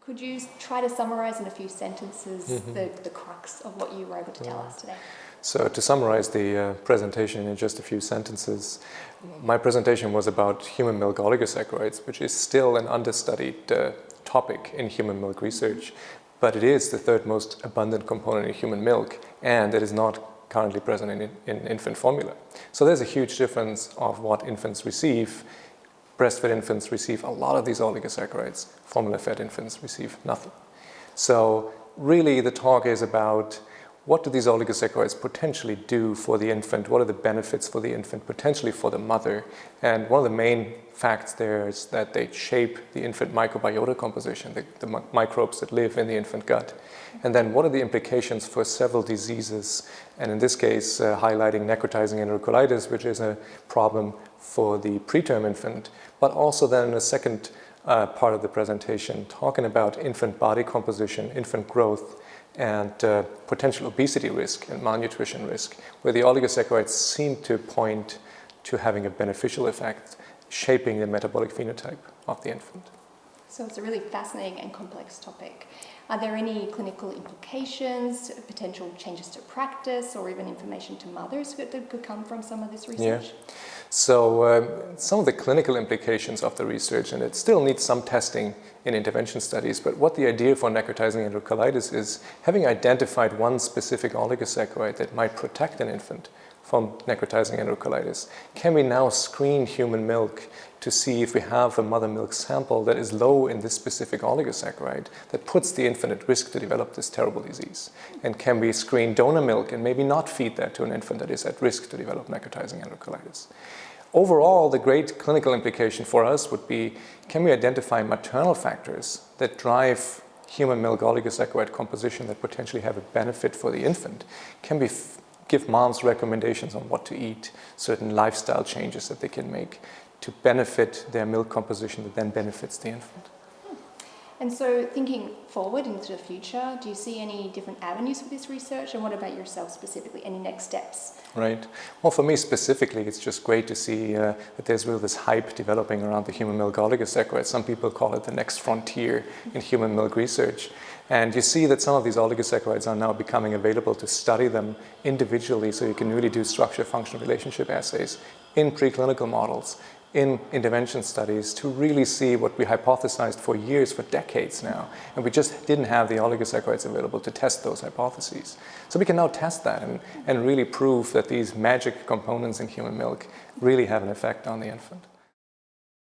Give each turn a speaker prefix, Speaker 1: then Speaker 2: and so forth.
Speaker 1: Could you try to summarize in a few sentences the crux of what you were able to tell us today?
Speaker 2: So to summarize the presentation in just a few sentences, my presentation was about human milk oligosaccharides, which is still an understudied topic in human milk research, but it is the third most abundant component in human milk, and it is not currently present in infant formula. So there's a huge difference of what infants receive. Breastfed infants receive a lot of these oligosaccharides. Formula-fed infants receive nothing. So really the talk is about what do these oligosaccharides potentially do for the infant? What are the benefits for the infant, potentially for the mother? And one of the main facts there is that they shape the infant microbiota composition, the microbes that live in the infant gut. And then what are the implications for several diseases? And in this case, highlighting necrotizing enterocolitis, which is a problem for the preterm infant, but also then in a second part of the presentation, talking about infant body composition, infant growth, and potential obesity risk and malnutrition risk, where the oligosaccharides seem to point to having a beneficial effect, shaping the metabolic phenotype of the infant.
Speaker 1: So it's a really fascinating and complex topic. Are there any clinical implications, potential changes to practice, or even information to mothers that could come from some of this research?
Speaker 2: Yeah. So some of the clinical implications of the research, and it still needs some testing in intervention studies, but what the idea for necrotizing enterocolitis is, having identified one specific oligosaccharide that might protect an infant from necrotizing enterocolitis, can we now screen human milk to see if we have a mother milk sample that is low in this specific oligosaccharide that puts the infant at risk to develop this terrible disease? And can we screen donor milk and maybe not feed that to an infant that is at risk to develop necrotizing enterocolitis? Overall, the great clinical implication for us would be, can we identify maternal factors that drive human milk oligosaccharide composition that potentially have a benefit for the infant? Can we give moms recommendations on what to eat, certain lifestyle changes that they can make to benefit their milk composition that then benefits the infant?
Speaker 1: And so thinking forward into the future, do you see any different avenues for this research? And what about yourself specifically? Any next steps?
Speaker 2: Right. Well, for me specifically, it's just great to see that there's really this hype developing around the human milk oligosaccharides. Some people call it the next frontier in human milk research. And you see that some of these oligosaccharides are now becoming available to study them individually, so you can really do structure-function relationship assays in preclinical models, in intervention studies, to really see what we hypothesized for years, for decades now. And we just didn't have the oligosaccharides available to test those hypotheses. So we can now test that and really prove that these magic components in human milk really have an effect on the infant.